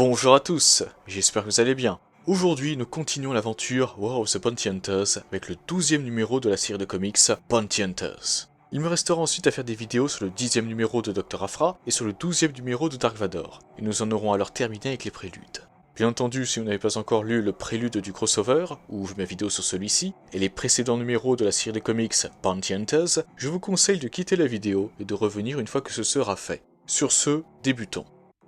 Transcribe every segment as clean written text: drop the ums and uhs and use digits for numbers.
Bonjour à tous, j'espère que vous allez bien. Aujourd'hui, nous continuons l'aventure War of the Bounty Hunters avec le 12e numéro de la série de comics Bounty Hunters. Il me restera ensuite à faire des vidéos sur le 10e numéro de Dr. Aphra et sur le 12e numéro de Dark Vador, et nous en aurons alors terminé avec les préludes. Bien entendu, si vous n'avez pas encore lu le prélude du crossover, ou ma vidéo sur celui-ci, et les précédents numéros de la série de comics Bounty Hunters, je vous conseille de quitter la vidéo et de revenir une fois que ce sera fait. Sur ce, débutons.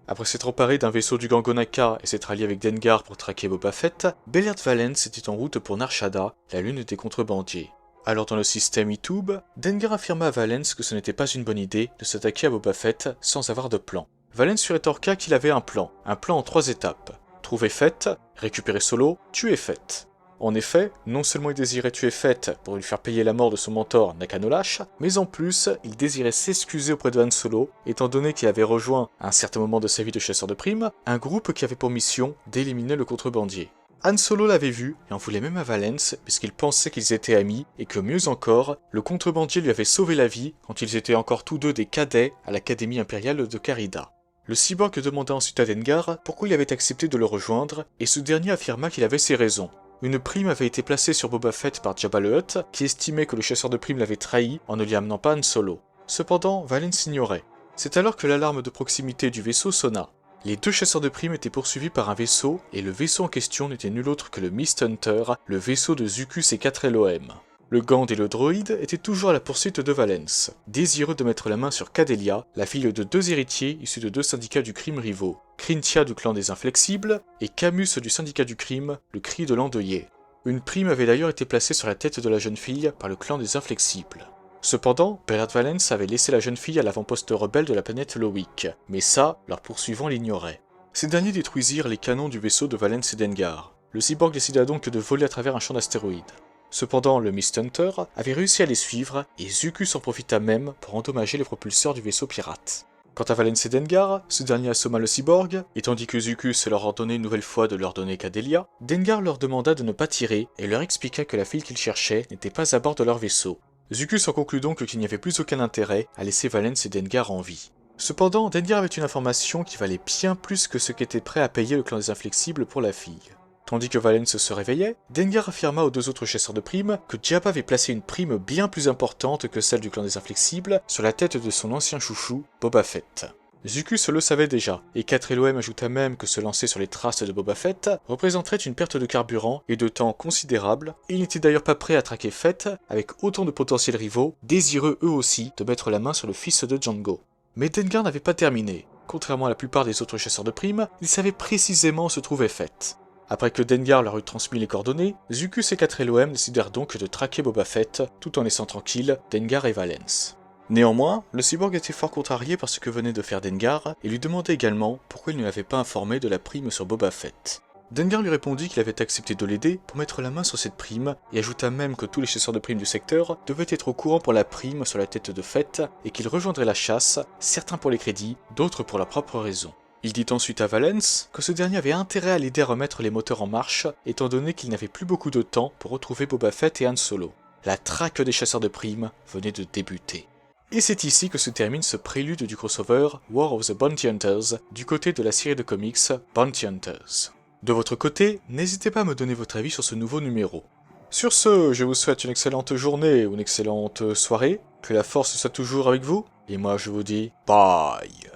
Après s'être emparé d'un vaisseau du Gangonaka et s'être allié avec Dengar pour traquer Boba Fett, Bellard Valance était en route pour Nar Shaddaa, la lune des contrebandiers. Alors dans le système E-Tube, Dengar affirma à Valance que ce n'était pas une bonne idée de s'attaquer à Boba Fett sans avoir de plan. Valance lui rétorqua qu'il avait un plan en 3 étapes. Trouver Fett, récupérer Solo, tuer Fett. En effet, non seulement il désirait tuer Fett pour lui faire payer la mort de son mentor Nakanolash, mais en plus, il désirait s'excuser auprès de Han Solo, étant donné qu'il avait rejoint, à un certain moment de sa vie de chasseur de primes, un groupe qui avait pour mission d'éliminer le contrebandier. Han Solo l'avait vu et en voulait même à Valance, puisqu'il pensait qu'ils étaient amis, et que mieux encore, le contrebandier lui avait sauvé la vie quand ils étaient encore tous deux des cadets à l'Académie impériale de Carida. Le cyborg demanda ensuite à Dengar pourquoi il avait accepté de le rejoindre, et ce dernier affirma qu'il avait ses raisons. Une prime avait été placée sur Boba Fett par Jabba le Hutt, qui estimait que le chasseur de primes l'avait trahi en ne lui amenant pas Han Solo. Cependant, Valance ignorait. C'est alors que l'alarme de proximité du vaisseau sonna. Les 2 chasseurs de primes étaient poursuivis par un vaisseau, et le vaisseau en question n'était nul autre que le Mist Hunter, le vaisseau de Zuckuss et 4 LOM. Le Gand et le droïde étaient toujours à la poursuite de Valance, désireux de mettre la main sur Cadelia, la fille de 2 héritiers issus de 2 syndicats du crime rivaux, Crintia du clan des Inflexibles et Camus du syndicat du crime, le cri de l'endeuillé. Une prime avait d'ailleurs été placée sur la tête de la jeune fille par le clan des Inflexibles. Cependant, Bellard Valance avait laissé la jeune fille à l'avant-poste rebelle de la planète Lowick, mais ça, leurs poursuivants l'ignoraient. Ces derniers détruisirent les canons du vaisseau de Valance et Dengar. Le cyborg décida donc de voler à travers un champ d'astéroïdes. Cependant, le Mist Hunter avait réussi à les suivre, et Zuckuss en profita même pour endommager les propulseurs du vaisseau pirate. Quant à Valance et Dengar, ce dernier assomma le cyborg, et tandis que Zuckuss leur ordonnait une nouvelle fois de leur donner Cadelia, Dengar leur demanda de ne pas tirer, et leur expliqua que la fille qu'ils cherchaient n'était pas à bord de leur vaisseau. Zuckuss en conclut donc qu'il n'y avait plus aucun intérêt à laisser Valance et Dengar en vie. Cependant, Dengar avait une information qui valait bien plus que ce qu'était prêt à payer le clan des Inflexibles pour la fille. Tandis que Valance se réveillait, Dengar affirma aux 2 autres chasseurs de primes que Jabba avait placé une prime bien plus importante que celle du clan des Inflexibles sur la tête de son ancien chouchou, Boba Fett. Zuckuss le savait déjà, et 4 LOM ajouta même que se lancer sur les traces de Boba Fett représenterait une perte de carburant et de temps considérable, et il n'était d'ailleurs pas prêt à traquer Fett avec autant de potentiels rivaux, désireux eux aussi de mettre la main sur le fils de Jango. Mais Dengar n'avait pas terminé. Contrairement à la plupart des autres chasseurs de primes, il savait précisément où se trouvait Fett. Après que Dengar leur eut transmis les coordonnées, Zuckuss et 4 LOM décidèrent donc de traquer Boba Fett, tout en laissant tranquilles Dengar et Valance. Néanmoins, le cyborg était fort contrarié par ce que venait de faire Dengar, et lui demandait également pourquoi il ne l'avait pas informé de la prime sur Boba Fett. Dengar lui répondit qu'il avait accepté de l'aider pour mettre la main sur cette prime, et ajouta même que tous les chasseurs de primes du secteur devaient être au courant pour la prime sur la tête de Fett, et qu'ils rejoindraient la chasse, certains pour les crédits, d'autres pour leurs propres raisons. Il dit ensuite à Valance que ce dernier avait intérêt à l'aider à remettre les moteurs en marche, étant donné qu'il n'avait plus beaucoup de temps pour retrouver Boba Fett et Han Solo. La traque des chasseurs de primes venait de débuter. Et c'est ici que se termine ce prélude du crossover War of the Bounty Hunters du côté de la série de comics Bounty Hunters. De votre côté, n'hésitez pas à me donner votre avis sur ce nouveau numéro. Sur ce, je vous souhaite une excellente journée ou une excellente soirée, que la force soit toujours avec vous, et moi je vous dis bye.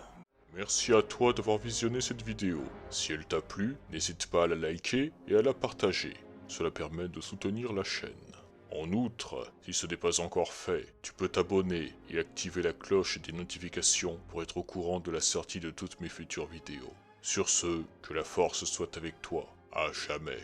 Merci à toi d'avoir visionné cette vidéo. Si elle t'a plu, n'hésite pas à la liker et à la partager. Cela permet de soutenir la chaîne. En outre, si ce n'est pas encore fait, tu peux t'abonner et activer la cloche des notifications pour être au courant de la sortie de toutes mes futures vidéos. Sur ce, que la force soit avec toi, à jamais.